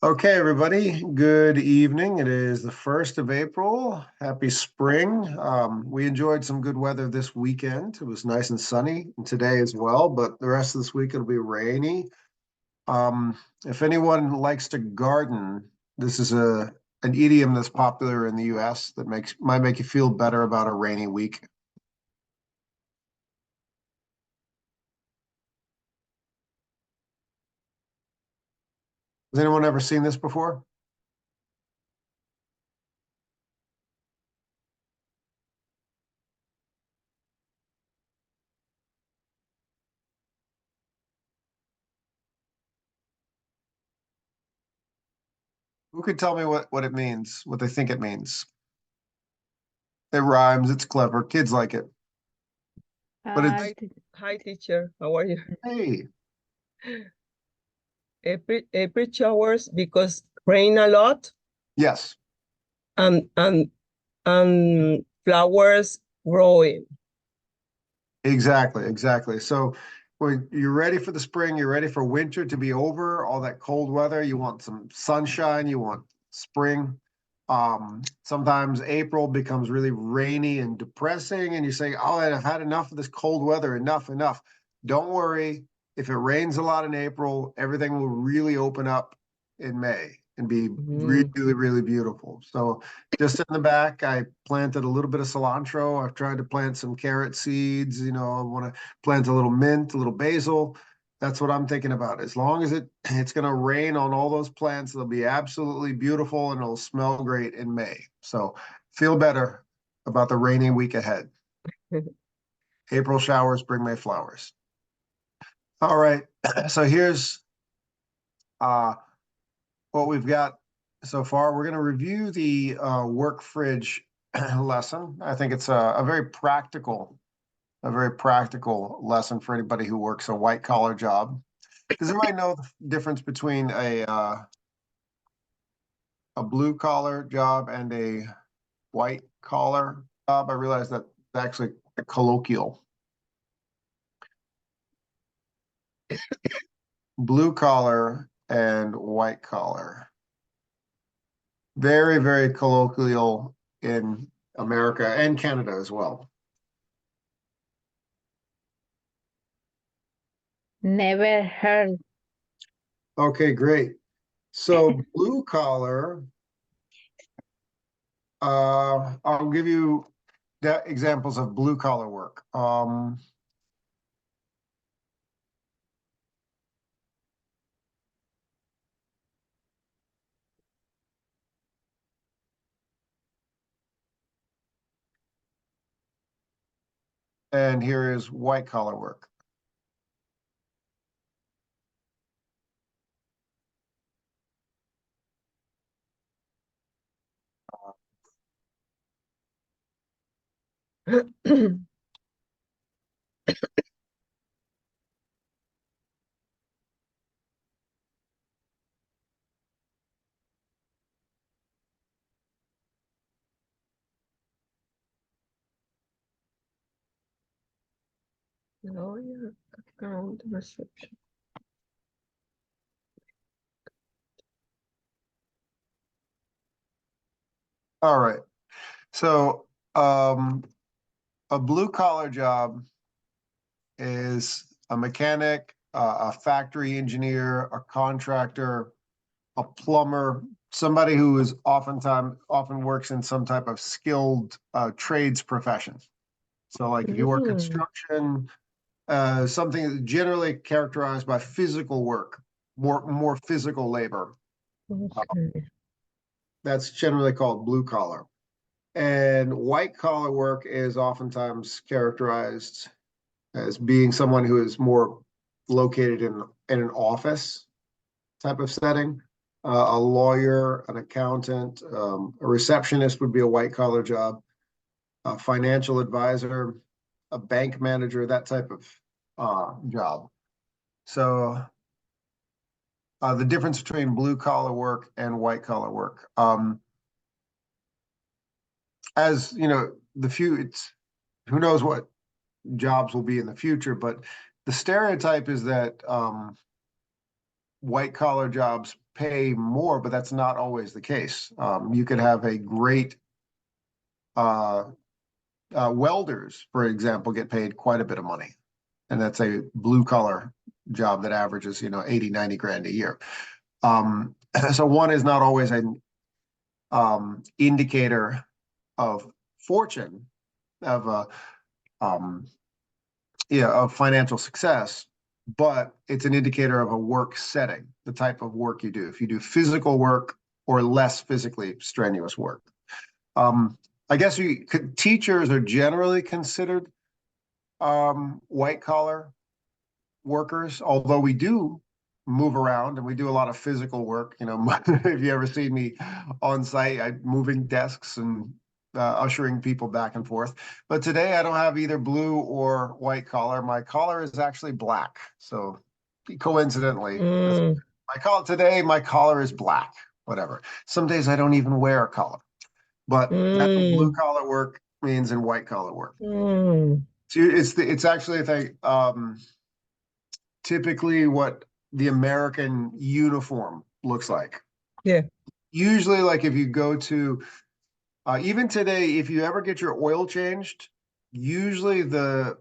Okay, everybody, good evening. It is the 1st of April. Happy spring. We enjoyed some good weather this weekend. It was nice and sunny and today as well, but the rest of this week it'll be rainy. If anyone likes to garden, this is an idiom that's popular in the US that might make you feel better about a rainy week. Has anyone ever seen this before? Who could tell me what it means, what they think it means? It rhymes, it's clever, kids like it. But Hi, it's, hi, teacher. How are you? hey, April showers because rain a lot yes. and flowers growing. Exactly. So when you're ready for the spring, you're ready for winter to be over, all that cold weather, you want some sunshine, you want spring. Sometimes April becomes really rainy and depressing, and you say, "Oh, I've had enough of this cold weather, enough." Don't worry, if it rains a lot in April, everything will really open up in May and be Mm. really beautiful. So just in the back, I planted a little bit of cilantro. I've tried to plant some carrot seeds. I want to plant a little mint, a little basil. That's what I'm thinking about. As long as it's going to rain on all those plants, they'll be absolutely beautiful and it'll smell great in May. So feel better about the rainy week ahead. April showers bring May flowers. All right. So here's uh, what we've got so far. We're going to review the work fridge lesson. I think it's a very practical lesson for anybody who works a white collar job. Does anybody know the difference between a blue collar job and a white collar job? I realize that it's actually colloquial. Blue collar and white collar. Very colloquial in America and Canada as well. Never heard. Okay, great. So blue collar, I'll give you examples of blue collar work. And here is white collar work. Lawyer account reception. All right. So a blue collar job is a mechanic, a factory engineer, a contractor, a plumber, somebody who is often works in some type of skilled trades profession. So like if you work Mm. construction, something generally characterized by physical work, more physical labor. Uh, Okay. that's generally called blue collar. And white collar work is oftentimes characterized as being someone who is more located in an office type of setting. A lawyer, an accountant, a receptionist would be a white collar job, a financial advisor, a bank manager, that type of job. So the difference between blue collar work and white collar work. As you know, it's who knows what jobs will be in the future, but the stereotype is that white collar jobs pay more, but that's not always the case. You could have a great welders, for example, get paid quite a bit of money. And that's a blue collar job that averages, 80, 90 grand a year. So one is not always an indicator of fortune, of of financial success, but it's an indicator of a work setting, the type of work you do. If you do physical work or less physically strenuous work. I guess teachers are generally considered white collar workers, although we do move around and we do a lot of physical work. If you ever see me on site, I'm moving desks and ushering people back and forth. But today I don't have either blue or white collar. My collar is actually black. So coincidentally, my collar is black, whatever. Some days I don't even wear a collar, but that's what blue collar work means and white collar work. So it's actually a thing. Typically what the American uniform looks like. Yeah. Usually, like if you go to, even today, if you ever get your oil changed, usually the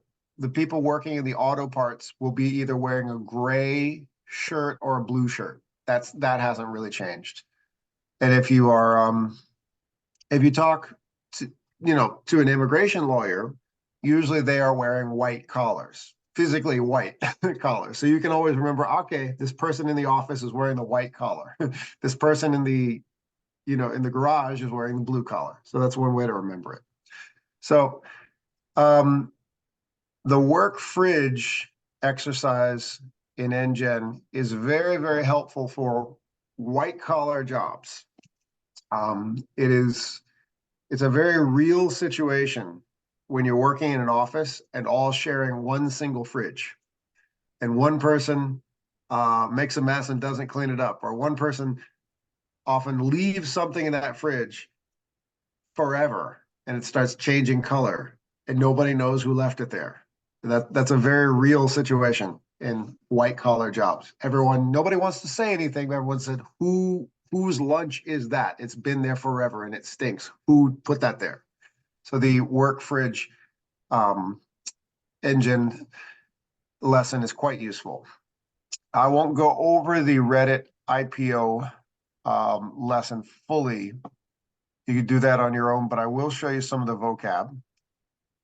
people working in the auto parts will be either wearing a gray shirt or a blue shirt. That hasn't really changed. And if you are, if you talk to, to an immigration lawyer, usually they are wearing white collars. Physically white collar. So you can always remember, okay, this person in the office is wearing the white collar. This person in the, in the garage is wearing the blue collar. So that's one way to remember it. So the work fridge exercise in NGen is very, very helpful for white collar jobs. It's a very real situation when you're working in an office and all sharing one single fridge, and one person makes a mess and doesn't clean it up, or one person often leaves something in that fridge forever and it starts changing color and nobody knows who left it there. That's a very real situation in white collar jobs. Nobody wants to say anything, but everyone said, whose lunch is that? It's been there forever and it stinks. Who put that there? So the work fridge engine lesson is quite useful. I won't go over the Reddit IPO lesson fully. You could do that on your own, but I will show you some of the vocab.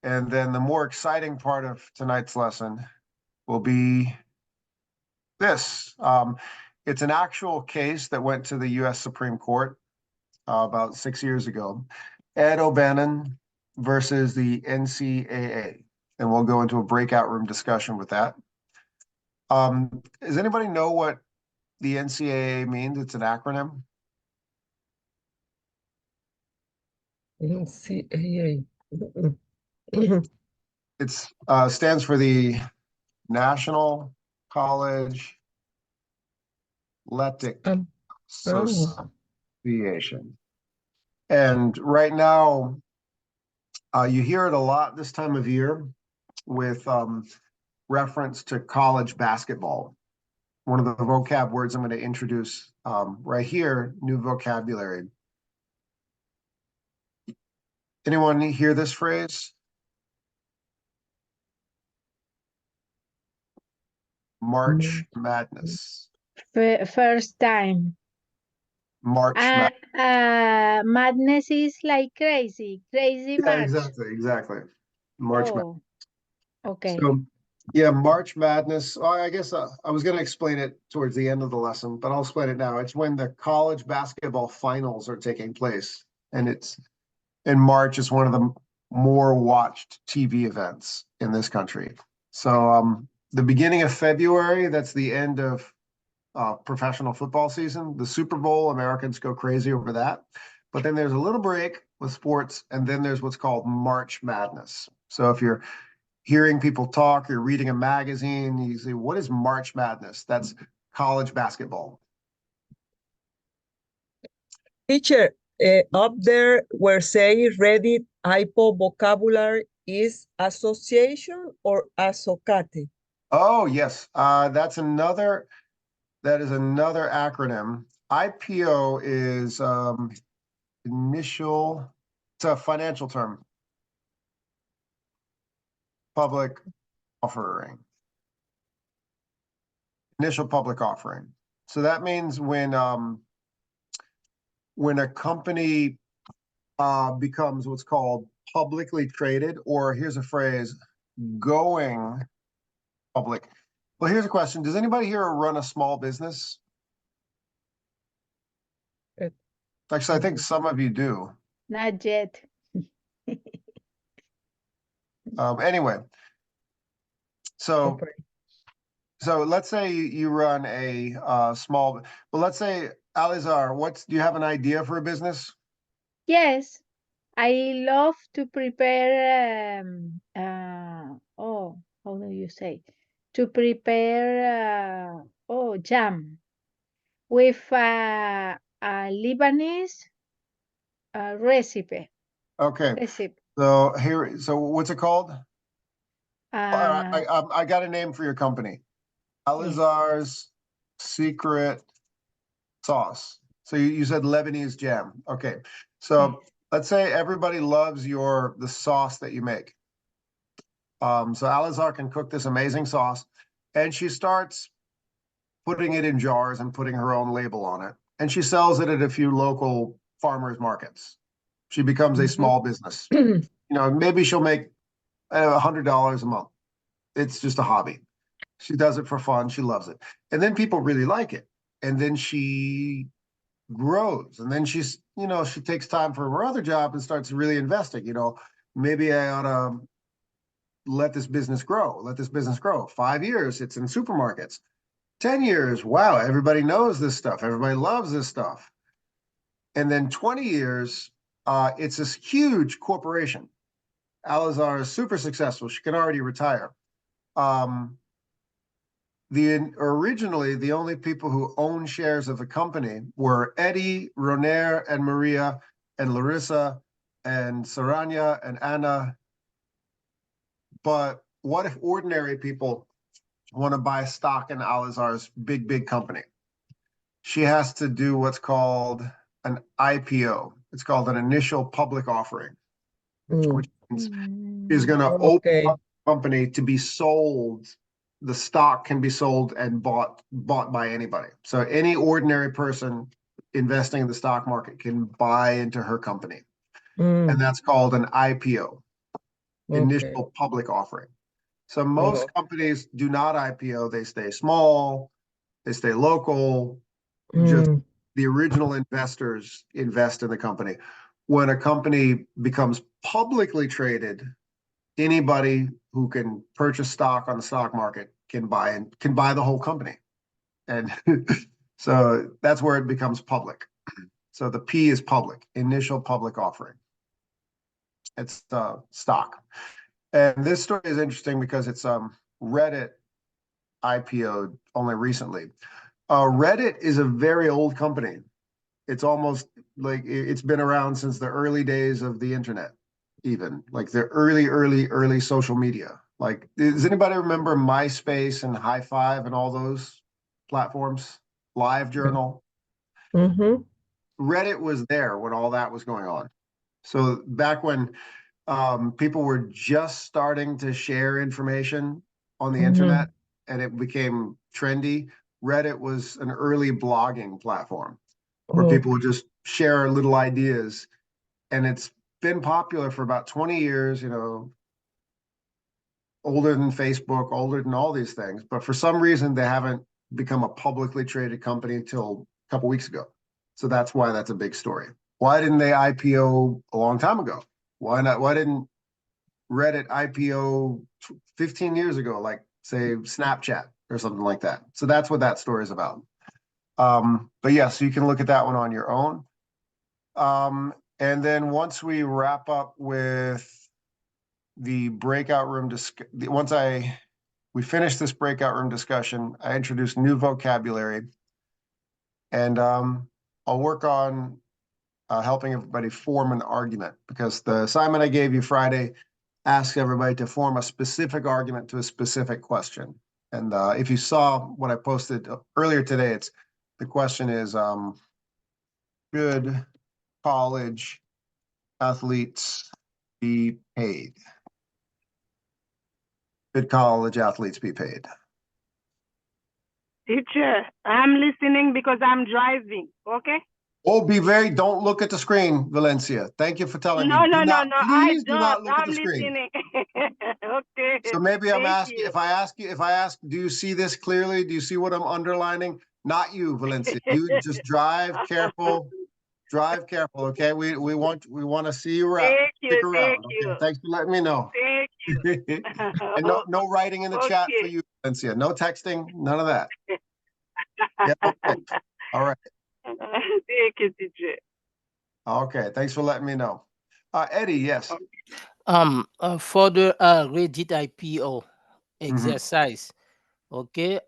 And then the more exciting part of tonight's lesson will be this. It's an actual case that went to the US Supreme Court about 6 years ago. Ed O'Bannon versus the NCAA. And we'll go into a breakout room discussion with that. Does anybody know what the NCAA means? It's an acronym. NCAA. It stands for the National College Athletic Association. And right now, you hear it a lot this time of year with reference to college basketball. One of the vocab words I'm going to introduce right here, new vocabulary. Anyone hear this phrase? March Madness. First time. March Madness. Madness is like crazy March. Exactly. March Madness. Okay. So, yeah, March Madness. I guess I was going to explain it towards the end of the lesson, but I'll explain it now. It's when the college basketball finals are taking place, and it's in March. It's one of the more watched TV events in this country. So, the beginning of February, that's the end of professional football season. The Super Bowl, Americans go crazy over that. But then there's a little break with sports, and then there's what's called March Madness. So if you're hearing people talk, you're reading a magazine, you say, what is March Madness? That's college basketball. Teacher, up there where say Reddit IPO vocabulary is association or asocate? Oh, yes. That's another That is another acronym. IPO is initial, it's a financial term. Public offering. Initial public offering. So that means when a company becomes what's called publicly traded, or here's a phrase, going public. Well, here's a question. Does anybody here run a small business? Actually, I think some of you do. Not yet. Anyway, so Okay. so let's say you run a small, well, let's say, Alizar, do you have an idea for a business? Yes, I love to prepare, how do you say? To prepare, jam with a Lebanese recipe. Okay, Recipe. so what's it called? Uh, I got a name for your company. yes. Alizar's Secret Sauce. So you said Lebanese jam. Okay. So let's say everybody loves the sauce that you make. So Alizar can cook this amazing sauce, and she starts putting it in jars and putting her own label on it. And she sells it at a few local farmers markets. She becomes a small business. Maybe she'll make $100 a month. It's just a hobby. She does it for fun. She loves it. And then people really like it. And then she grows. And then she takes time from her other job and starts really investing. Maybe I ought to let this business grow. 5 years, it's in supermarkets. 10 years, wow, everybody knows this stuff. Everybody loves this stuff. And then 20 years, it's this huge corporation. Alizar is super successful. She can already retire. Originally, the only people who own shares of the company were Eddie, Ronaire, and Maria, and Larissa, and Saranya, and Anna. But what if ordinary people want to buy stock in Alizar's big company? She has to do what's called an IPO. It's called an initial public offering, which means she's going to open Okay. up the company to be sold. The stock can be sold and bought by anybody. So any ordinary person investing in the stock market can buy into her company. And that's called an IPO, initial public offering. So most companies do not IPO. They stay small, they stay local. Just the original investors invest in the company. When a company becomes publicly traded, anybody who can purchase stock on the stock market can buy the whole company. And so that's where it becomes public. So the P is public, initial public offering. It's stock. And this story is interesting because it's Reddit IPO'd only recently. Reddit is a very old company. It's almost like it's been around since the early days of the internet, even like the early social media. Like, does anybody remember MySpace and High Five and all those platforms? LiveJournal. Reddit was there when all that was going on. So back when people were just starting to share information on the internet and it became trendy, Reddit was an early blogging platform where people would just share little ideas. And it's been popular for about 20 years, older than Facebook, older than all these things. But for some reason, they haven't become a publicly traded company until a couple weeks ago. So that's why that's a big story. Why didn't they IPO a long time ago? Why not? Why didn't Reddit IPO 15 years ago, like say Snapchat or something like that? So that's what that story is about. But yeah, so you can look at that one on your own. And then once we wrap up with the breakout room, we finish this breakout room discussion, I introduce new vocabulary, and I'll work on helping everybody form an argument, because the assignment I gave you Friday asks everybody to form a specific argument to a specific question. And if you saw what I posted earlier today, the question is, should college athletes be paid? Should college athletes be paid? Teacher, I'm listening because I'm driving, okay? Oh, don't look at the screen, Valencia. Thank you for telling me. No, Please do I not don't. look at I'm the screen. listening. Okay. So maybe I'm Thank asking, you. if I ask, do you see this clearly? Do you see what I'm underlining? Not you, Valencia. You just drive careful, okay? We want to see you around. Thank Stick you, thank around, okay? you, Thanks for letting me know. thank you. And no writing in the chat for Okay. you, Valencia. No texting, none of that. Yeah, okay. All right. Thank you, teacher. Okay, thanks for letting me know. Eddie, yes. For the Reddit IPO exercise, okay,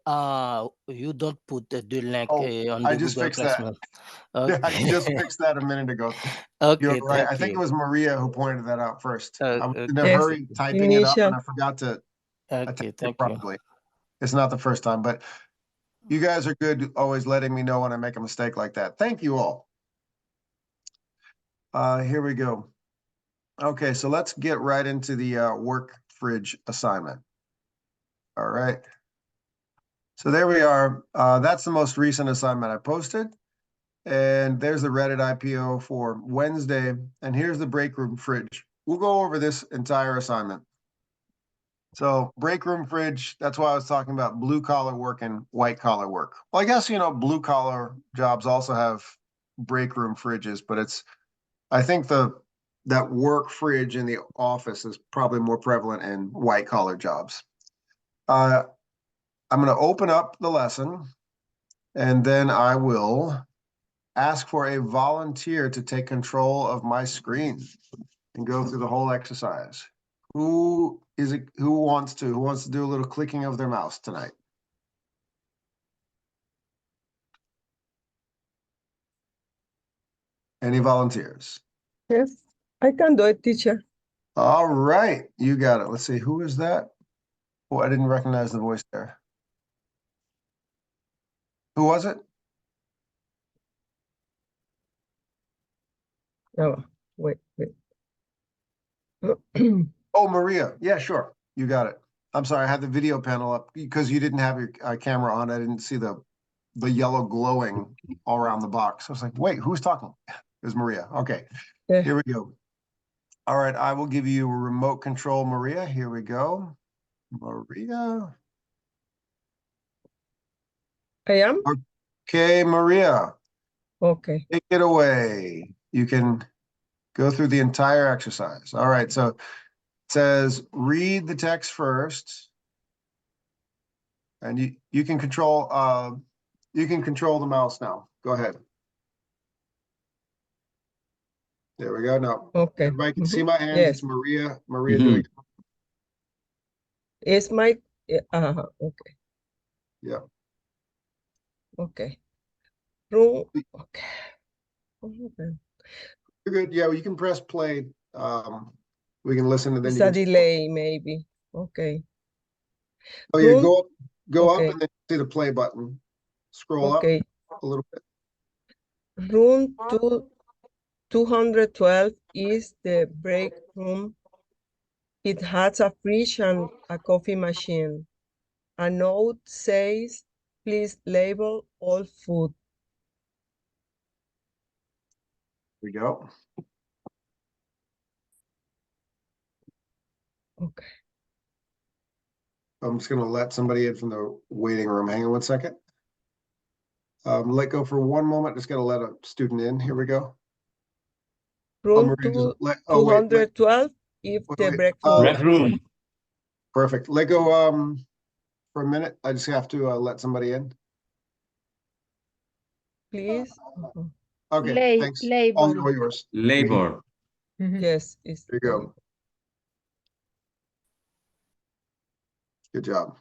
you don't put the link Oh, on I the just Google fixed that. Classroom. Yeah, I Okay. just fixed that a minute ago. You're Okay, right. I thank think it you. was Maria who pointed that out first. I was in a Okay, Yes. hurry typing it up and I forgot to attach okay, it thank you. properly. It's not the first time, but you guys are good always letting me know when I make a mistake like that. Thank you all. Here we go. Okay, so let's get right into the work fridge assignment. All right. So there we are. That's the most recent assignment I posted. And there's the Reddit IPO for Wednesday. And here's the break room fridge. We'll go over this entire assignment. So break room fridge, that's why I was talking about blue collar work and white collar work. Well, I guess, blue collar jobs also have break room fridges, but I think that work fridge in the office is probably more prevalent in white collar jobs. I'm going to open up the lesson and then I will ask for a volunteer to take control of my screen and go through the whole exercise. Who wants to do a little clicking of their mouse tonight? Any volunteers? Yes, I can do it, teacher. All right, you got it. Let's see, who is that? Oh, I didn't recognize the voice there. Who was it? Oh, wait. Oh, Maria. Yeah, sure. You got it. I'm sorry, I had the video panel up because you didn't have your camera on. I didn't see the yellow glowing all around the box. I was like, wait, who's talking? It was Maria. Okay, Yeah. here we go. All right, I will give you a remote control, Maria. Here we go. Maria. I am? Okay, Maria, Okay. take it away. You can go through the entire exercise. All right, so it says read the text first. And you can control the mouse now. Go ahead. There we go. Now Okay. everybody can see my hands. Yes. It's Maria doing it. It's my, okay. Yeah. Okay. Room, okay. Okay. You're good. Yeah, you can press play. We can listen and then It's you a can delay, maybe. Okay. Oh yeah, Room, go up okay. and then see the play button. Scroll up Okay. a little bit. Room 212 is the break room. It has a fridge and a coffee machine. A note says, please label all food. There we go. Okay. I'm just gonna let somebody in from the waiting room. Hang on one second. Let go for one moment. Just gotta let a student in. Here we go. Room Maria, just wait, 212 is the wait. break room. Break room. Perfect. Let go for a minute. I just have to let somebody in. Please. Okay, thanks. All Label. yours. Labor. Yes, it's There you go. Good job.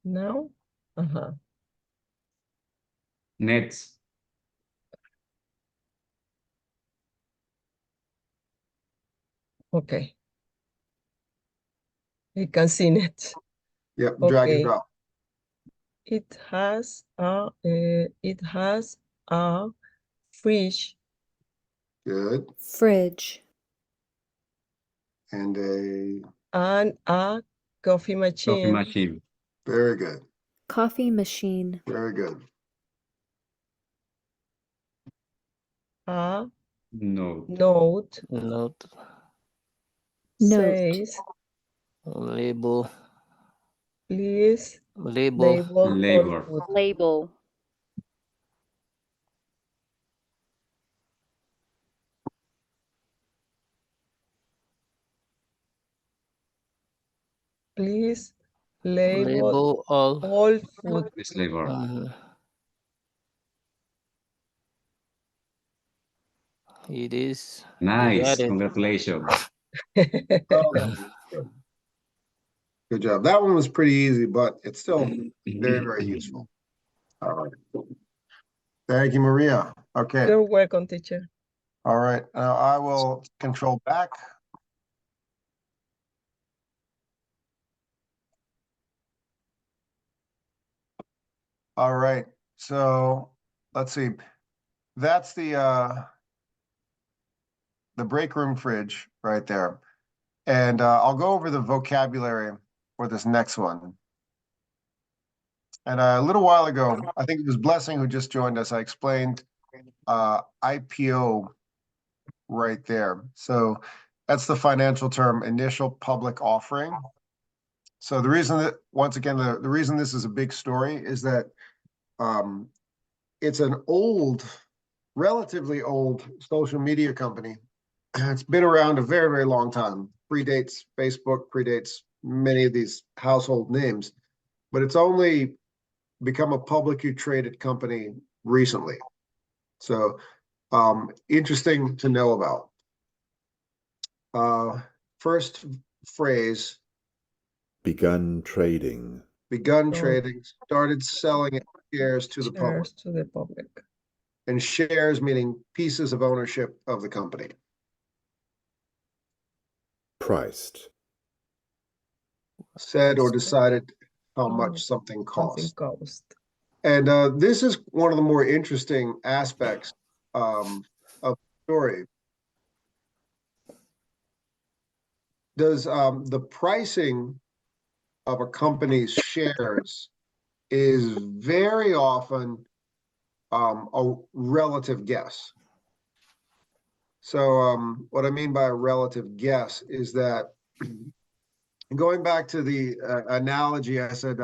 Now, Nets. Okay. You can see it. Yep, drag and Okay. drop. It has a fridge Good. Fridge. And a, and a coffee Coffee machine. machine. very good. Coffee machine. Very good. A No. note Note, Note. says, label, please label, label all Label. food. Label. Please label label all. all food. This label. It is. You Nice. got it. Congratulations. Oh, good. Good job. That one was pretty easy, but it's still very, very useful. All right. Thank you, Maria. Okay. You're welcome, teacher. All right. Now I will control back. All right. So let's see. That's the break room fridge right there. And I'll go over the vocabulary for this next one. And a little while ago, I think it was Blessing who just joined us. I explained IPO right there. So that's the financial term, initial public offering. So the reason that, once again, the reason this is a big story is that it's an old, relatively old social media company. It's been around a very, very long time. Predates Facebook, predates many of these household names, but it's only become a publicly traded company recently. So interesting to know about. First phrase, Begun trading. begun Oh. trading, started selling shares to the public. Shares to the public. And shares meaning pieces of ownership of the company. Priced. Said or decided how Oh, much something costs. Something cost. And this is one of the more interesting aspects of the story. Does the pricing of a company's shares is very often a relative guess. So what I mean by a relative guess is that going back to the analogy, I said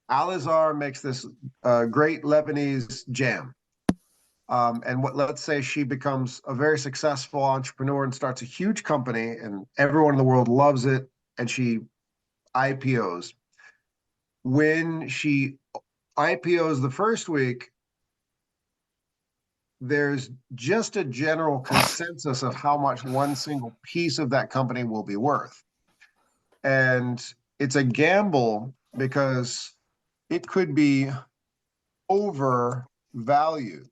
Al-Azhar makes this great Lebanese jam. And let's say she becomes a very successful entrepreneur and starts a huge company and everyone in the world loves it and she IPOs. When she IPOs the first week, there's just a general consensus of how much one single piece of that company will be worth. And it's a gamble because it could be overvalued.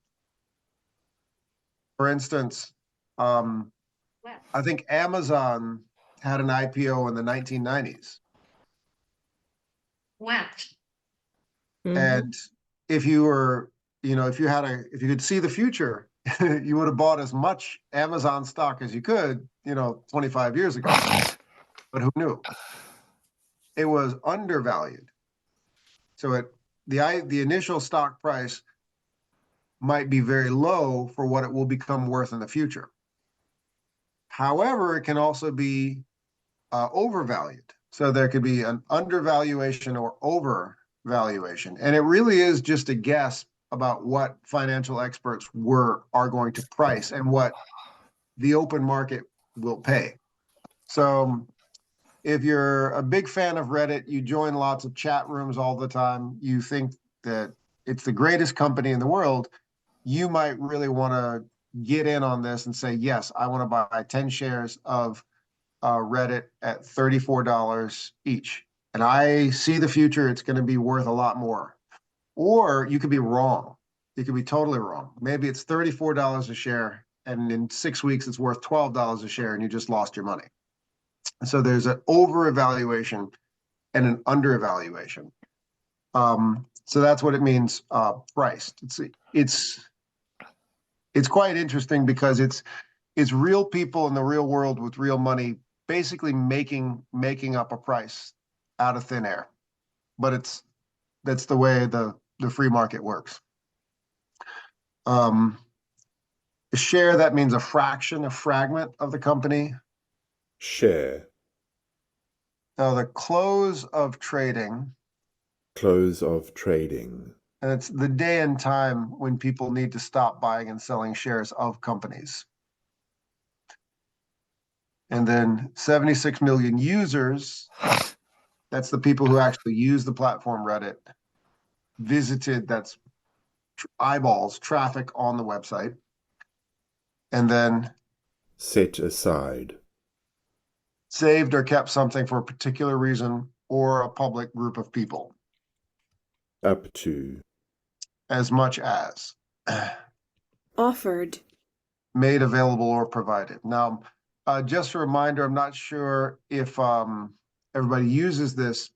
For instance, I think Amazon had an IPO in the 1990s. And if you were, if you could see the future, you would have bought as much Amazon stock as you could, 25 years ago. But who knew? It was undervalued. So the initial stock price might be very low for what it will become worth in the future. However, it can also be overvalued. So there could be an undervaluation or overvaluation. And it really is just a guess about what financial experts are going to price and what the open market will pay. So if you're a big fan of Reddit, you join lots of chat rooms all the time, you think that it's the greatest company in the world, you might really want to get in on this and say, yes, I want to buy 10 shares of Reddit at $34 each. And I see the future, it's going to be worth a lot more. Or you could be wrong. You could be totally wrong. Maybe it's $34 a share, and in 6 weeks, it's worth $12 a share, and you just lost your money. So there's an over-evaluation and an under-evaluation. So that's what it means, priced. It's quite interesting because it's real people in the real world with real money basically making up a price out of thin air. But that's the way the free market works. A share, that means a fraction, a fragment of the company. Share. Now the close of trading, Close of trading. and it's the day and time when people need to stop buying and selling shares of companies. And then 76 million users, that's the people who actually use the platform Reddit, visited, that's eyeballs, traffic on the website. And then Set aside. saved or kept something for a particular reason or a public group of people. Up to. As much as. Offered. Made available or provided. Now, just a reminder, I'm not sure if everybody uses this.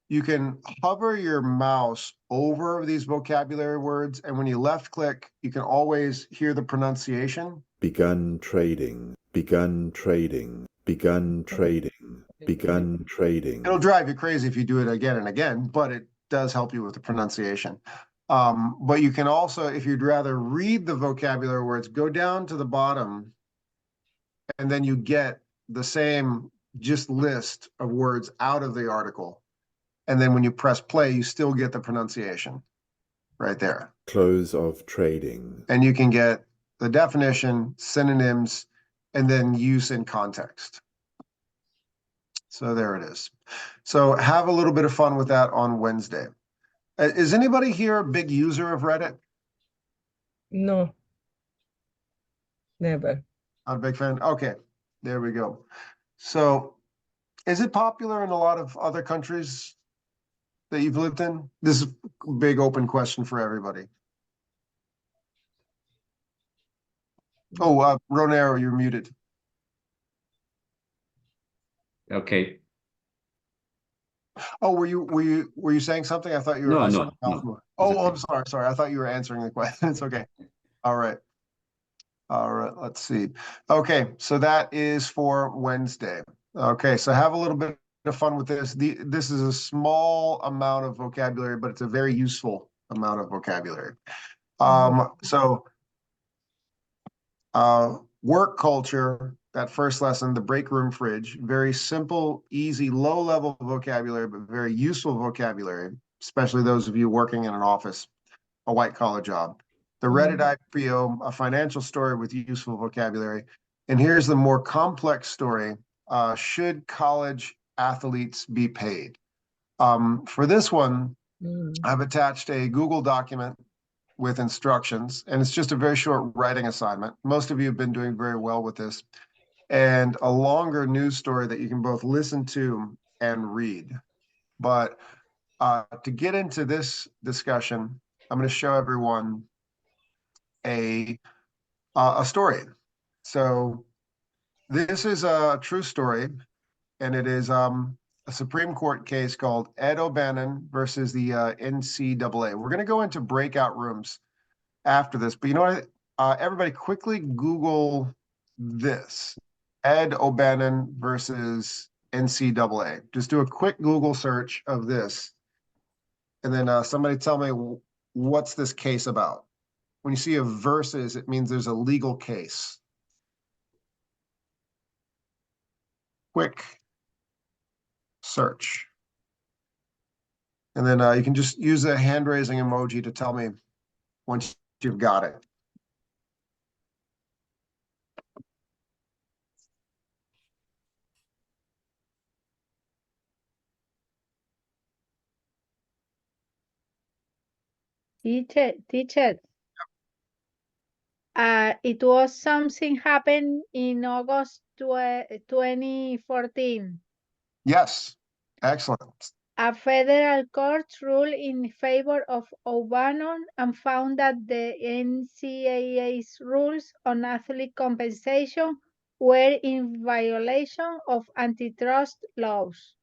You can hover your mouse over these vocabulary words, and when you left click, you can always hear the pronunciation. Begun trading. Begun trading. Begun trading. Begun trading. It'll drive you crazy if you do it again and again, but it does help you with the pronunciation. But you can also, if you'd rather read the vocabulary words, go down to the bottom, and then you get the same just list of words out of the article. And then when you press play, you still get the pronunciation right there. Close of trading. And you can get the definition, synonyms, and then use in context. So there it is. So have a little bit of fun with that on Wednesday. Is anybody here a big user of Reddit? No, never. Not a big fan? Okay, there we go. So is it popular in a lot of other countries that you've lived in? This is a big open question for everybody. Oh, Ronero, you're muted. Okay. Oh, were you saying something? I thought you were. No, I no, saw your mouth no. move. Oh, It's I'm sorry. I thought you were answering the question. It's okay. All right. All right. Let's see. Okay, so that is for Wednesday. Okay, so have a little bit of fun with this. This is a small amount of vocabulary, but it's a very useful amount of vocabulary. So work culture, that first lesson, the break room fridge, very simple, easy, low-level vocabulary, but very useful vocabulary, especially those of you working in an office, a white-collar job. The Reddit IPO, a financial story with useful vocabulary. And here's the more complex story. Should college athletes be paid? For this one, I've attached a Google document with instructions, and it's just a very short writing assignment. Most of you have been doing very well with this, and a longer news story that you can both listen to and read. But to get into this discussion, I'm going to show everyone a story. So this is a true story, and it is a Supreme Court case called Ed O'Bannon versus the NCAA. We're going to go into breakout rooms after this, but you know what? Everybody quickly Google this, Ed O'Bannon versus NCAA. Just do a quick Google search of this, and then somebody tell me what's this case about. When you see a versus, it means there's a legal case. Quick search. And then you can just use the hand raising emoji to tell me once you've got it. Teacher, it was something happened in August 2014. Yes, excellent. A federal court ruled in favor of O'Bannon and found that the NCAA's rules on athlete compensation were in violation of antitrust laws.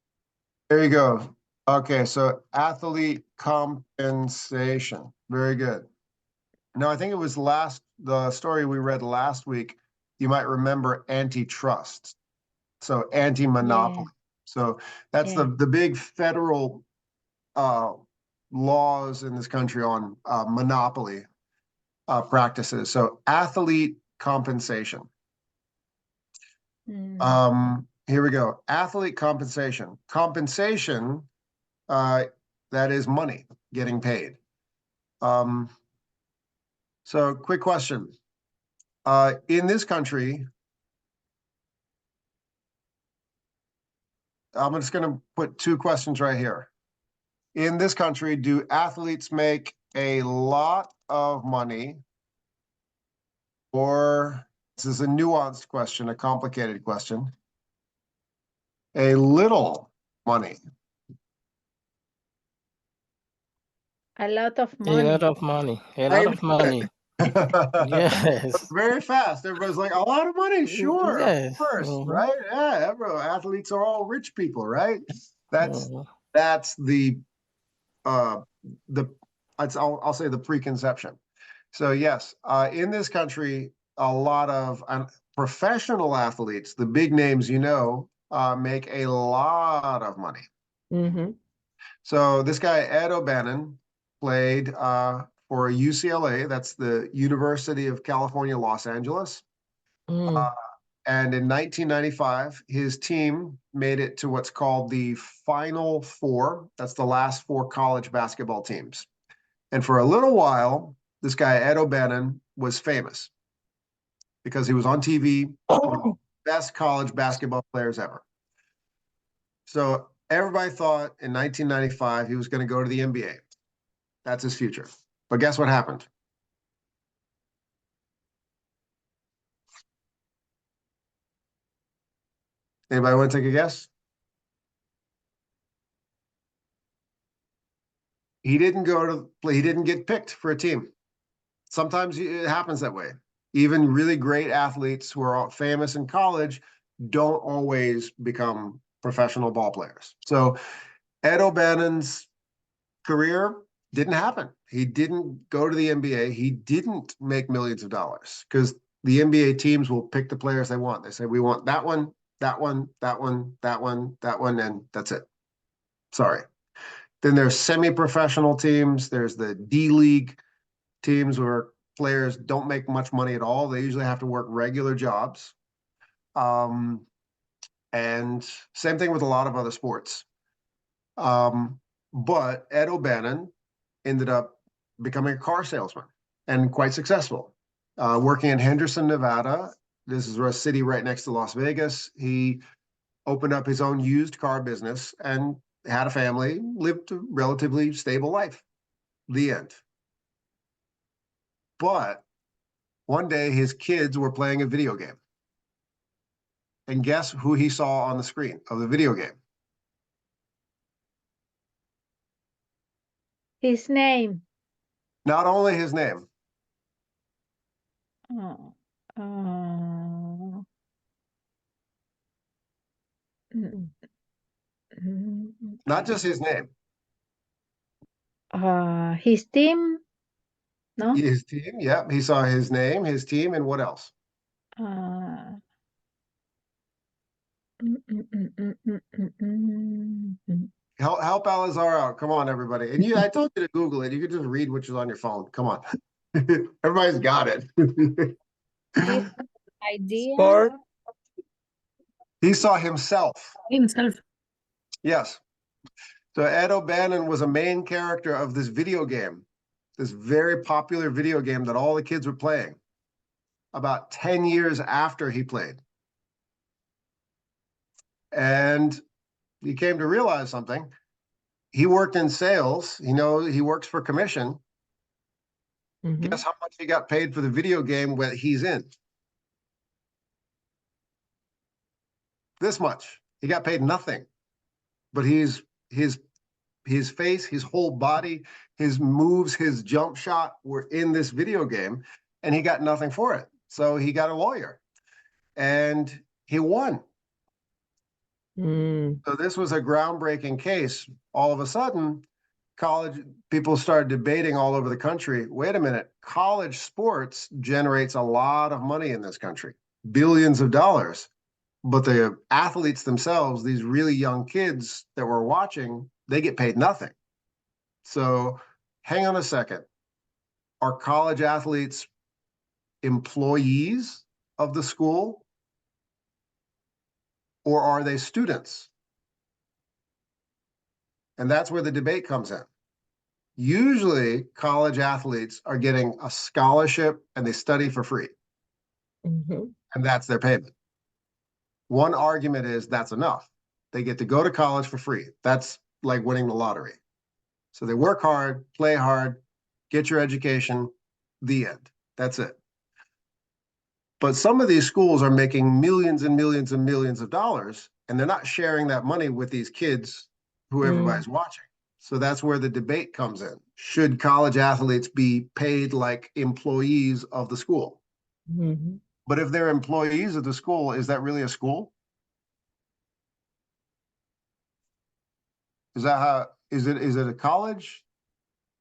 There you go. Okay, so athlete compensation. Very good. Now, I think it was the story we read last week. You might remember antitrust. So anti-monopoly. So that's Yeah. the big federal laws in this country on monopoly practices. So athlete compensation. Here we go. Athlete compensation. Compensation, that is money, getting paid. So quick question. In this country, I'm just going to put two questions right here. In this country, do athletes make a lot of money, or this is a nuanced question, a complicated question, a little money? A lot of A money. lot of money. A lot of money. Yes. Very fast. Everybody's like, a lot of money, sure, of Yes. course, Mhm. right? Yeah, athletes are all rich people, right? That's Mhm. that's the I'll say the preconception. So yes, in this country, a lot of professional athletes, the big names make a lot of money. Mm-hmm. So this guy, Ed O'Bannon, played for UCLA, that's the University of California, Los Angeles. And in 1995, his team made it to what's called the Final Four. That's the last four college basketball teams. And for a little while, this guy, Ed O'Bannon, was famous because he was on TV, one of the best college basketball players ever. So everybody thought in 1995 he was going to go to the NBA. That's his future. But guess what happened? Anybody want to take a guess? He didn't go to play. He didn't get picked for a team. Sometimes it happens that way. Even really great athletes who are famous in college don't always become professional ball players. So Ed O'Bannon's career didn't happen. He didn't go to the NBA. He didn't make millions of dollars because the NBA teams will pick the players they want. They say, we want that one, that one, that one, that one, that one, and that's it. Sorry. Then there's semi-professional teams. There's the D League teams where players don't make much money at all. They usually have to work regular jobs. And same thing with a lot of other sports. But Ed O'Bannon ended up becoming a car salesman and quite successful. Working in Henderson, Nevada. This is a city right next to Las Vegas. He opened up his own used car business and had a family, lived a relatively stable life. The end. But one day his kids were playing a video game. And guess who he saw on the screen of the video game? His name. Not only his name. Oh, Not just his name. his team. No. His team, yeah. He saw his name, his team, and what else? Help Alizar out. Come on, everybody. And I told you to Google it. You could just read which is on your phone. Come on. Everybody's got it. Idea. Sport. He saw himself. Himself. Yes. So Ed O'Bannon was a main character of this video game, this very popular video game that all the kids were playing about 10 years after he played. And he came to realize something. He worked in sales. He works for commission. Mm-hmm. Guess how much he got paid for the video game that he's in? This much. He got paid nothing. But his face, his whole body, his moves, his jump shot were in this video game, and he got nothing for it. So he got a lawyer. and he won. Mm. So this was a groundbreaking case. All of a sudden, college people started debating all over the country. Wait a minute, college sports generates a lot of money in this country, billions of dollars. But the athletes themselves, these really young kids that were watching, they get paid nothing. So hang on a second. Are college athletes employees of the school, or are they students? And that's where the debate comes in. Usually, college athletes are getting a scholarship and they study for free, Mhm. and that's their payment. One argument is that's enough. They get to go to college for free. That's like winning the lottery. So they work hard, play hard, get your education, the end. That's it. But some of these schools are making millions and millions and millions of dollars, and they're not sharing that money with these kids who everybody's watching. So that's where the debate comes in. Should college athletes be paid like employees of the school? Mhm. But if they're employees of the school, is that really a school? Is that how, is it a college,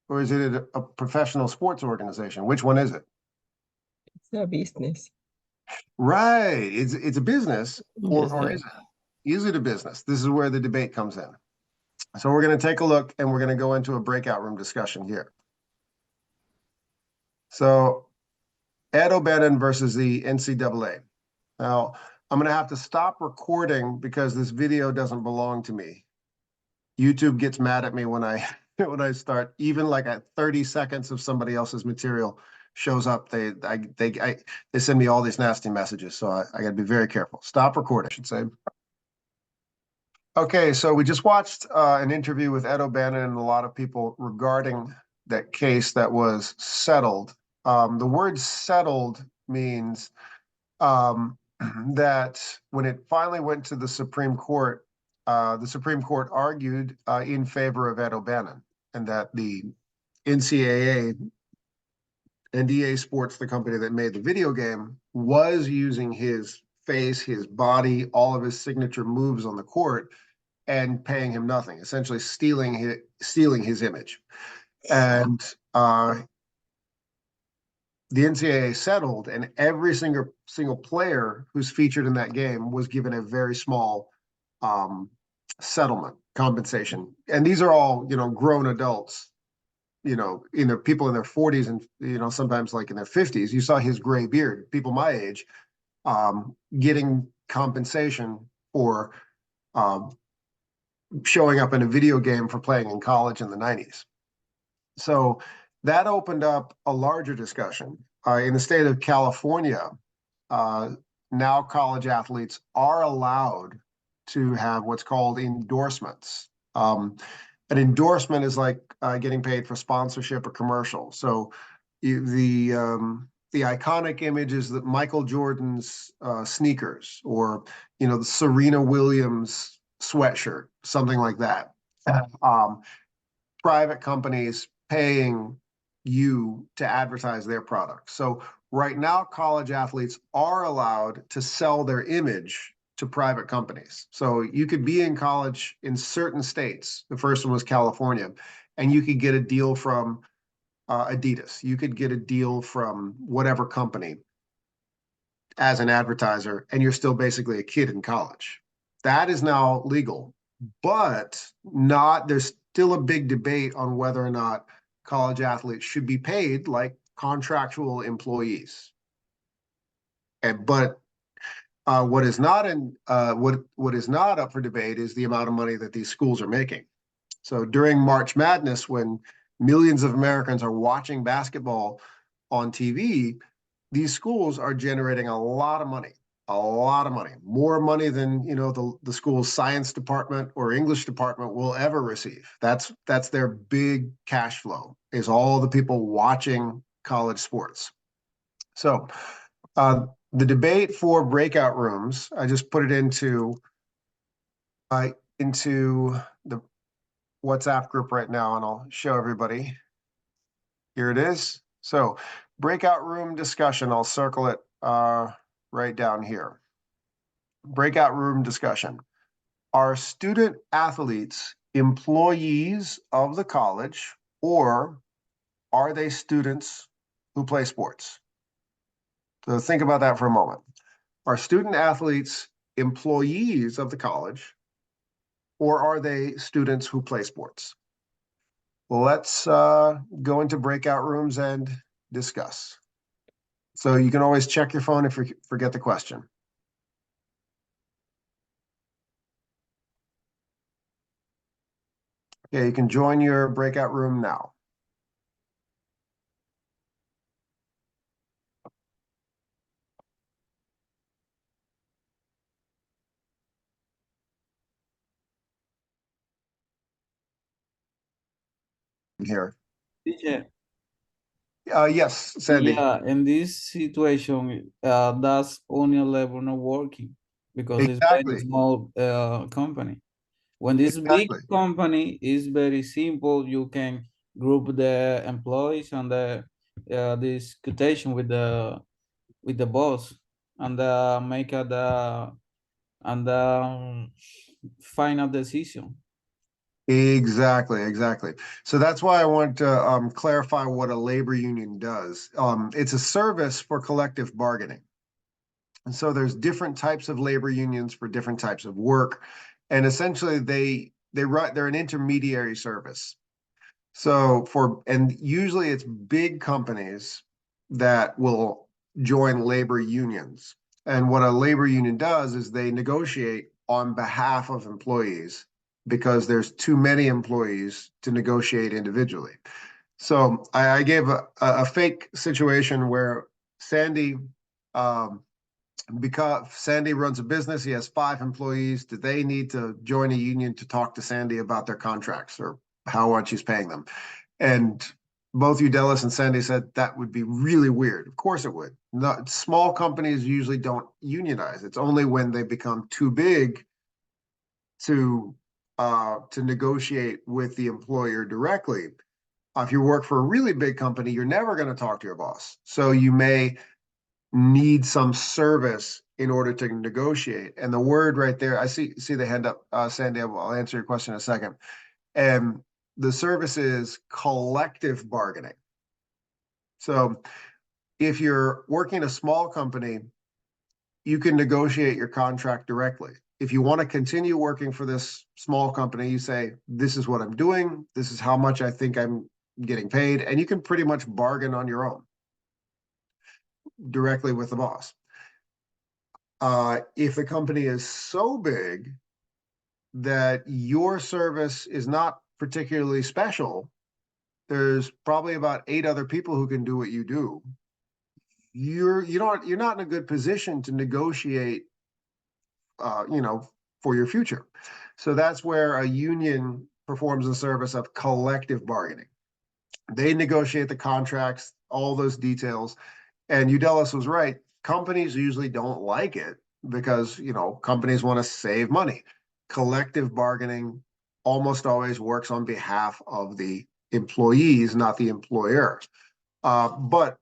or is it a professional sports organization? Which one is it? It's a business. Right. It's a business, or Business. is it a business? This is where the debate comes in. So we're going to take a look, and we're going to go into a breakout room discussion here. So Ed O'Bannon versus the NCAA. Now, I'm going to have to stop recording because this video doesn't belong to me. YouTube gets mad at me when I when I start, even like at 30 seconds of somebody else's material shows up, they send me all these nasty messages. So I got to be very careful. Stop recording, I should say. Okay, so we just watched an interview with Ed O'Bannon and a lot of people regarding that case that was settled. The word settled means that when it finally went to the Supreme Court argued in favor of Ed O'Bannon, and that the NCAA and EA Sports, the company that made the video game, was using his face, his body, all of his signature moves on the court, and paying him nothing, essentially stealing his image. And the NCAA settled, and every single player who's featured in that game was given a very small settlement compensation. And these are all, grown adults, people in their 40s and, sometimes like in their 50s. You saw his gray beard, people my age, getting compensation for showing up in a video game for playing in college in the 90s. So that opened up a larger discussion. In the state of California, now college athletes are allowed to have what's called endorsements. An endorsement is like getting paid for sponsorship or commercial. So the iconic image is that Michael Jordan's sneakers, or the Serena Williams sweatshirt, something like that. Private companies paying you to advertise their products. So right now, college athletes are allowed to sell their image to private companies. So you could be in college in certain states. The first one was California, and you could get a deal from Adidas. You could get a deal from whatever company as an advertiser, and you're still basically a kid in college. That is now legal, but there's still a big debate on whether or not college athletes should be paid like contractual employees. But what is not up for debate is the amount of money that these schools are making. So during March Madness, when millions of Americans are watching basketball on TV, these schools are generating a lot of money, more money than the school's science department or English department will ever receive. That's their big cash flow, is all the people watching college sports. So the debate for breakout rooms, I just put it into the WhatsApp group right now, and I'll show everybody. Here it is. So breakout room discussion, I'll circle it right down here. breakout room discussion. Are student athletes employees of the college, or are they students who play sports? So think about that for a moment. Are student athletes employees of the college, or are they students who play sports? Well, let's go into breakout rooms and discuss. So you can always check your phone if you forget the question. Okay, you can join your breakout room now. Here. Teacher, Yes, Sandy. yeah, in this situation, that's union level not working because it's very Exactly. small company. When this big Exactly. company is very simple, you can group the employees and the discutation with the boss and make a and final decision. Exactly. So that's why I want to clarify what a labor union does. It's a service for collective bargaining. And so there's different types of labor unions for different types of work. And essentially they're an intermediary service. So and usually it's big companies that will join labor unions. And what a labor union does is they negotiate on behalf of employees because there's too many employees to negotiate individually. So I gave a fake situation where Sandy, because Sandy runs a business, he has 5 employees. Do they need to join a union to talk to Sandy about their contracts or how much he's paying them? And both Udelis and Sandy said that would be really weird. Of course it would. Not, small companies usually don't unionize. It's only when they become too big to negotiate with the employer directly. If you work for a really big company, you're never going to talk to your boss. So you may need some service in order to negotiate. And the word right there, I see the hand up, Sandy. I'll answer your question in a second. And the service is collective bargaining. So if you're working a small company, you can negotiate your contract directly. If you want to continue working for this small company, you say, this is what I'm doing. This is how much I think I'm getting paid. And you can pretty much bargain on your own directly with the boss. If the company is so big that your service is not particularly special, there's probably about 8 other people who can do what you do. You're not in a good position to negotiate, for your future. So that's where a union performs the service of collective bargaining. They negotiate the contracts, all those details. And Udelis was right. Companies usually don't like it because, companies want to save money. Collective bargaining almost always works on behalf of the employees, not the employer. But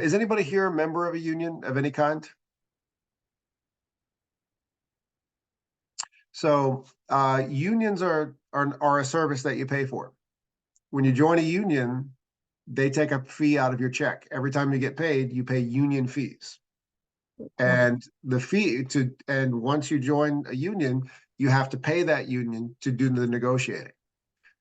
is anybody here a member of a union of any kind? So unions are a service that you pay for. When you join a union, they take a fee out of your check. Every time you get paid, you pay union fees. And the fee and once you join a union, you have to pay that union to do the negotiating.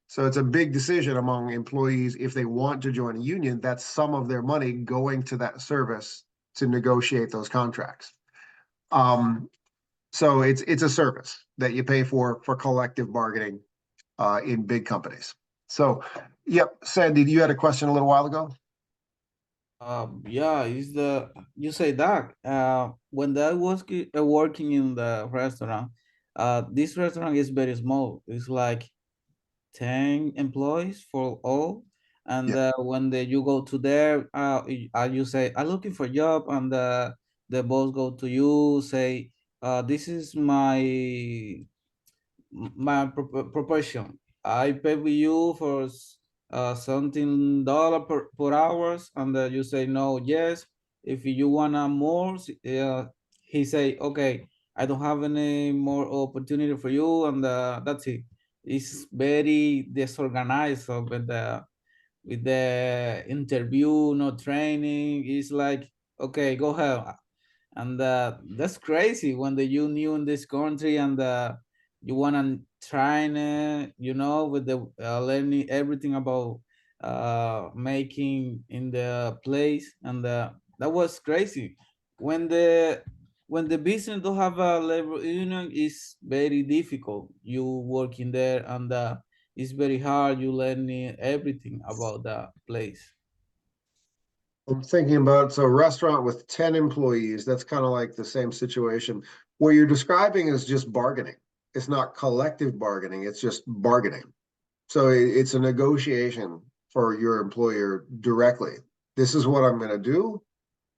So it's a big decision among employees. If they want to join a union, that's some of their money going to that service to negotiate those contracts. So it's a service that you pay for collective bargaining in big companies. So, yep, Sandy, you had a question a little while ago? Yeah, you say that when I was working in the restaurant, this restaurant is very small. It's like 10 employees for all. And Yeah. when you go to there, you say, I'm looking for a job, and the boss go to you, say, this is my proportion. I pay with you for something dollar per hours, and you say no, yes. If you wanna more, he say, okay, I don't have any more opportunity for you, and that's it. It's very disorganized with the interview, no training. It's like, okay, go ahead. And that's crazy when you new in this country, and you want to train, with the learning everything about making in the place, and that was crazy. When the business don't have a labor union, it's very difficult. You working there, and it's very hard. You learning everything about the place. I'm thinking about, so a restaurant with 10 employees, that's kind of like the same situation. What you're describing is just bargaining. It's not collective bargaining, it's just bargaining. So it's a negotiation for your employer directly. This is what I'm gonna do.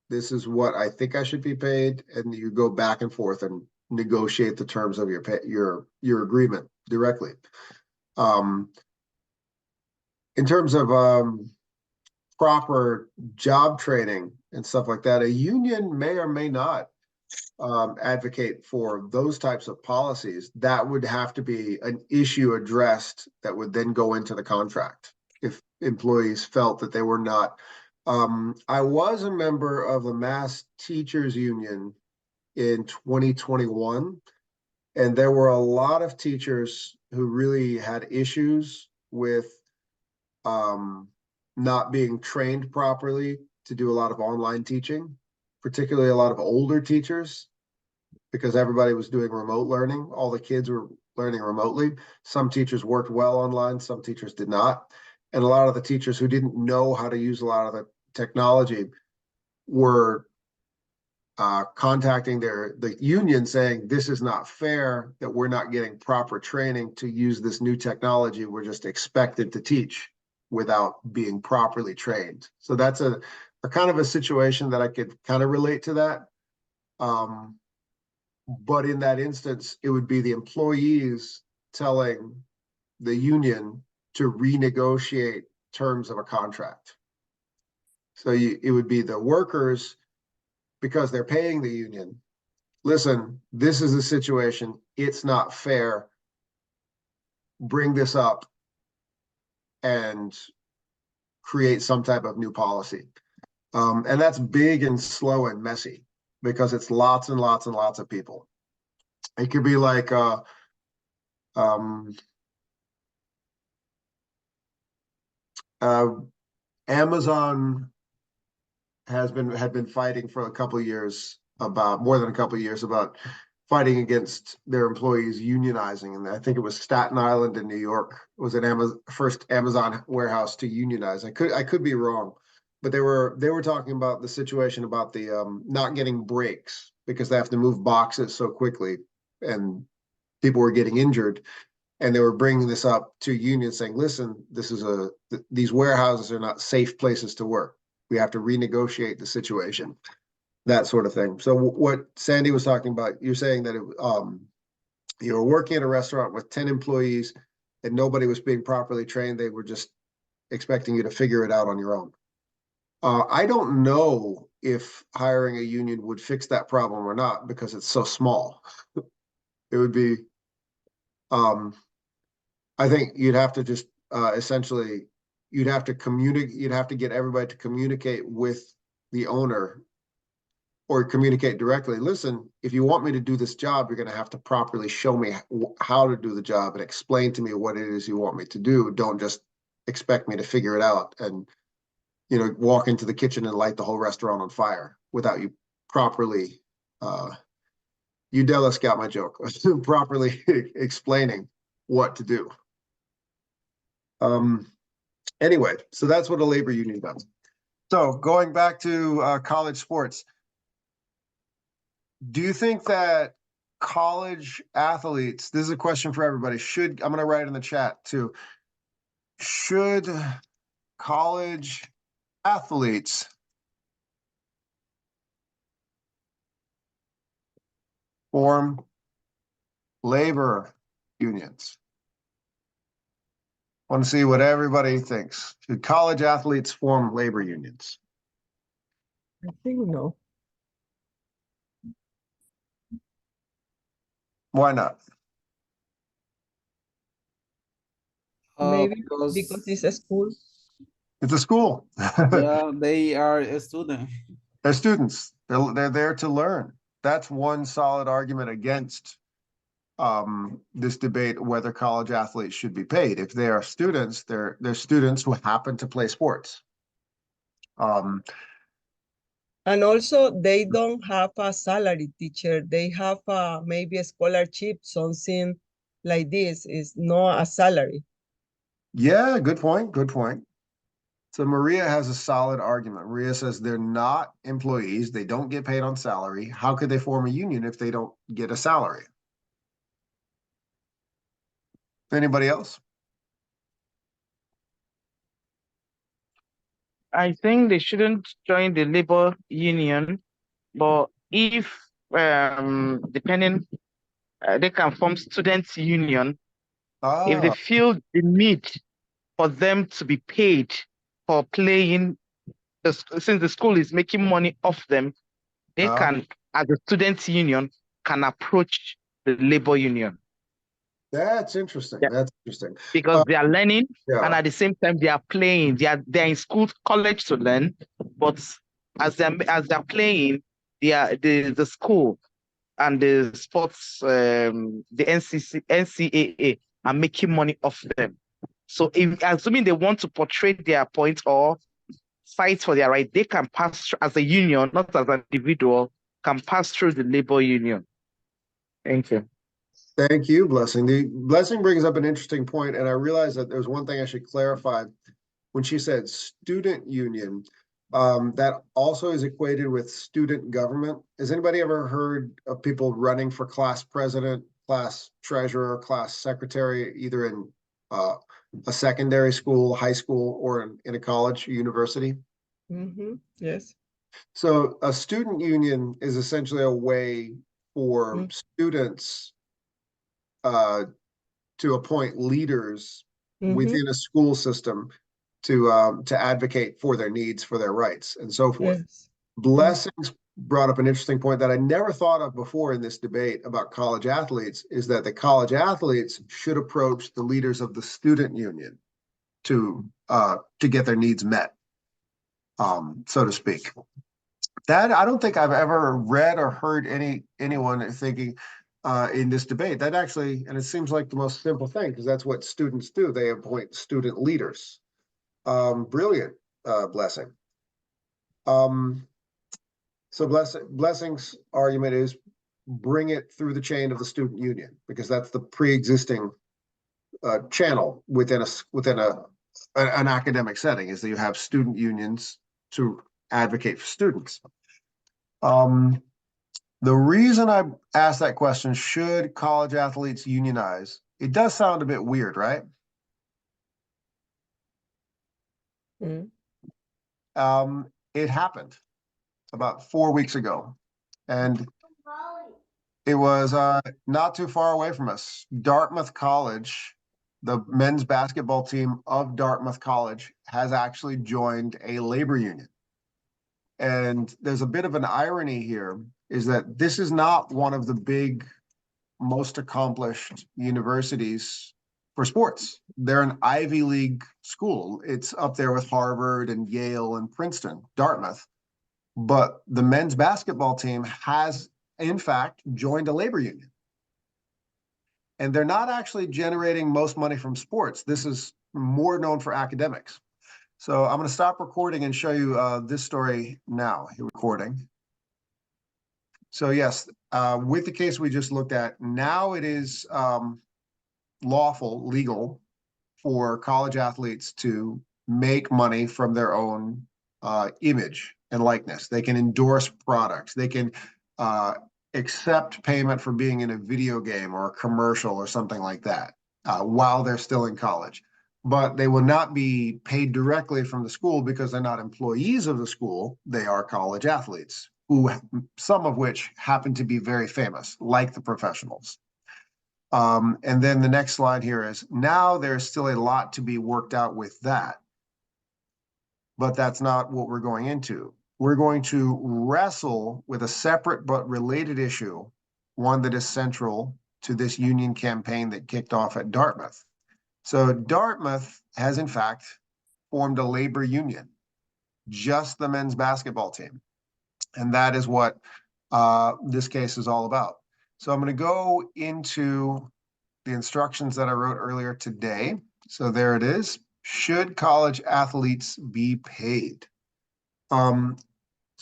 This is what I think I should be paid, and you go back and forth and negotiate the terms of your pay, your agreement directly. In terms of proper job training and stuff like that, a union may or may not advocate for those types of policies. That would have to be an issue addressed that would then go into the contract if employees felt that they were not. I was a member of the Mass Teachers Union in 2021, and there were a lot of teachers who really had issues with not being trained properly to do a lot of online teaching, particularly a lot of older teachers, because everybody was doing remote learning. All the kids were learning remotely. Some teachers worked well online, some teachers did not. And a lot of the teachers who didn't know how to use a lot of the technology were contacting the union saying, this is not fair, that we're not getting proper training to use this new technology. We're just expected to teach without being properly trained. So that's a kind of a situation that I could kind of relate to that. But in that instance, it would be the employees telling the union to renegotiate terms of a contract. So it would be the workers, because they're paying the union. Listen, this is the situation. It's not fair. Bring this up and create some type of new policy. And that's big and slow and messy because it's lots and lots and lots of people. It could be like Amazon had been fighting for a couple of years, about more than a couple of years, about fighting against their employees unionizing. And I think it was Staten Island in New York was an first Amazon warehouse to unionize. I could be wrong, but they were talking about the situation about the not getting breaks because they have to move boxes so quickly, and people were getting injured. And they were bringing this up to unions saying, listen, these warehouses are not safe places to work. We have to renegotiate the situation, that sort of thing. So what Sandy was talking about, you're saying that you were working at a restaurant with 10 employees and nobody was being properly trained. They were just expecting you to figure it out on your own. I don't know if hiring a union would fix that problem or not, because it's so small. It would be, I think you'd have to just essentially, you'd have to get everybody to communicate with the owner or communicate directly. Listen, if you want me to do this job, you're going to have to properly show me how to do the job and explain to me what it is you want me to do. Don't just expect me to figure it out and, walk into the kitchen and light the whole restaurant on fire without you properly, you Dallas got my joke, properly explaining what to do. Anyway, so that's what a labor union does. So going back to college sports, do you think that college athletes, this is a question for everybody, I'm going to write in the chat too, should college athletes form labor unions? I want to see what everybody thinks. Should college athletes form labor unions? I think no. Why not? Maybe Because because it's a school. It's a school. yeah, they are a student. They're students. They're there to learn. That's one solid argument against this debate whether college athletes should be paid. If they are students, they're students who happen to play sports. And also, they don't have a salary, teacher. They have maybe a scholarship, something like this. Is not a salary. Yeah, good point. Good point. So Maria has a solid argument. Maria says they're not employees. They don't get paid on salary. How could they form a union if they don't get a salary? Anybody else? I think they shouldn't join the labor union, but if depending, they can form students union if they Ah, feel the need for them to be paid for playing. Since the school is making money off them, they ah, can, as a students union, can approach the labor union. that's interesting. Yeah. That's interesting. Because they are learning, Yeah. and at the same time they are playing. They're in school, college to learn, but as they're playing, the school and the sports, the NCAA are making money off them. So, if assuming they want to portray their point or fight for their right, they can pass through, as a union, not as an individual, can pass through the labor union. Thank you. Thank you, Blessing. The Blessing brings up an interesting point, and I realized that there's one thing I should clarify. When she said student union, that also is equated with student government. Has anybody ever heard of people running for class president, class treasurer, class secretary, either in a secondary school, high school, or in a college or university? Yes. So a student union is essentially a way for students to appoint leaders within a school system to advocate for their needs, for their rights, and so forth. Yes. Blessings brought up an interesting point that I never thought of before in this debate about college athletes, is that the college athletes should approach the leaders of the student union to get their needs met, so to speak. That I don't think I've ever read or heard anyone thinking in this debate. That actually, and it seems like the most simple thing, because that's what students do. They appoint student leaders. Brilliant, Blessing. So Blessing's argument is bring it through the chain of the student union, because that's the pre-existing channel within an academic setting, is that you have student unions to advocate for students. The reason I asked that question, should college athletes unionize? It does sound a bit weird, right? It happened about 4 weeks ago, and it was not too far away from us. Dartmouth College, the men's basketball team of Dartmouth College, has actually joined a labor union. And there's a bit of an irony here, is that this is not one of the big, most accomplished universities for sports. They're an Ivy League school. It's up there with Harvard and Yale and Princeton, Dartmouth. But the men's basketball team has, in fact, joined a labor union. And they're not actually generating most money from sports. This is more known for academics. So I'm going to stop recording and show you this story now. You're recording. So yes, with the case we just looked at, now it is lawful, legal for college athletes to make money from their own image and likeness. They can endorse products. They can accept payment for being in a video game or a commercial or something like that while they're still in college. But they will not be paid directly from the school because they're not employees of the school. They are college athletes, who some of which happen to be very famous, like the professionals. And then the next slide here is, now there's still a lot to be worked out with that. But that's not what we're going into. We're going to wrestle with a separate but related issue, one that is central to this union campaign that kicked off at Dartmouth. So Dartmouth has in fact formed a labor union, just the men's basketball team. And that is what this case is all about. So I'm going to go into the instructions that I wrote earlier today. So there it is. Should college athletes be paid? So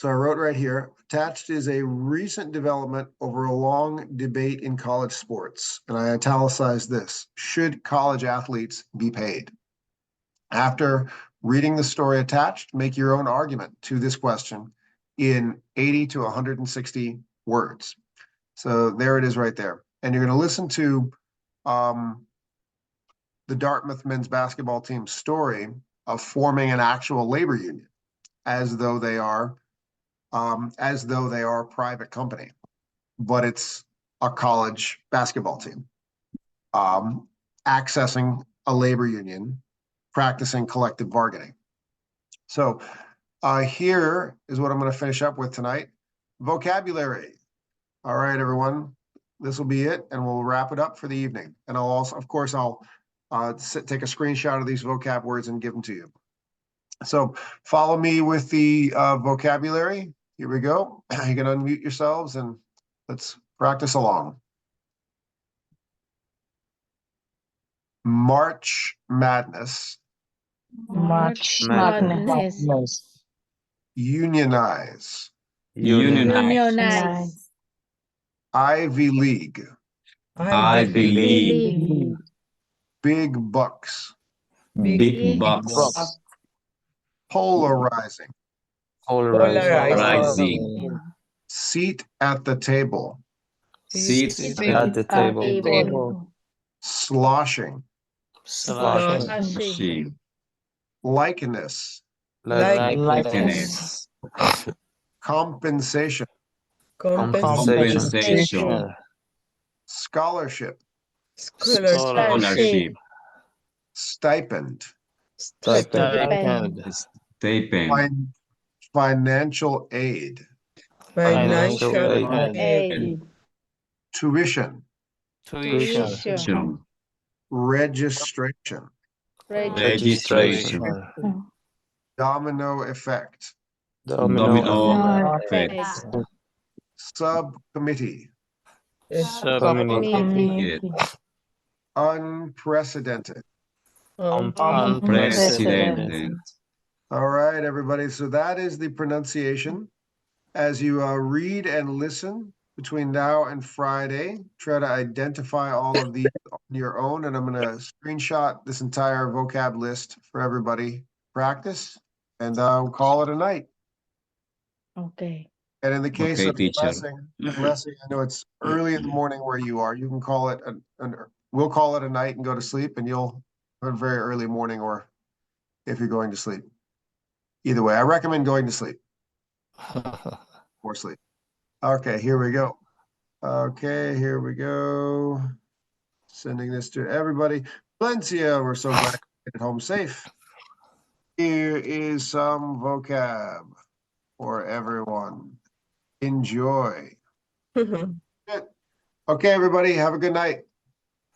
I wrote right here, attached is a recent development over a long debate in college sports. And I italicized this, should college athletes be paid? After reading the story attached, make your own argument to this question in 80 to 160 words. So there it is right there. And you're going to listen to the Dartmouth men's basketball team's story of forming an actual labor union as though they are a private company, but it's a college basketball team accessing a labor union, practicing collective bargaining. So here is what I'm going to finish up with tonight. Vocabulary. All right, everyone, this will be it, and we'll wrap it up for the evening. And I'll also, of course, I'll take a screenshot of these vocab words and give them to you. So follow me with the vocabulary. Here we go. You can unmute yourselves and let's practice along. March Madness. March Madness. Unionize. Unionize. Ivy League. Ivy League. Big bucks. Big bucks. Polarizing. Polarizing. Seat at the table. Seats at the table. Sloshing. Sloshing. Likeness. Likeness. Compensation. Compensation. Scholarship. Ownership. Stipend. Stipend. Financial aid. Financial aid. Tuition. Tuition. Registration. Registration. Domino effect. Domino effect. Subcommittee. Committee. Unprecedented. Unprecedented. All right, everybody. So that is the pronunciation. As you read and listen between now and Friday, try to identify all of these on your own. And I'm going to screenshot this entire vocab list for everybody. Practice, and we'll call it a night. Okay. And in the case Okay, of teacher. Blessing, I know it's early in the morning where you are. You can call it, we'll call it a night and go to sleep, and you'll have a very early morning, or if you're going to sleep. Either way, I recommend going to sleep or sleep. Okay, here we go. Okay, here we go. Sending this to everybody. Valencia, we're so glad you made it home safe. Here is some vocab for everyone. Enjoy. Have Okay, everybody, have a good night.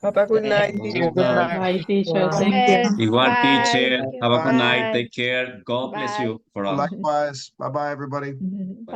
a good night. Good night. Bye, teacher. Okay. Thank you. Igual, Bye. teacher. Have a good night. Bye. Take care. God bless Bye. you for all. Likewise. Bye-bye, everybody. Bye.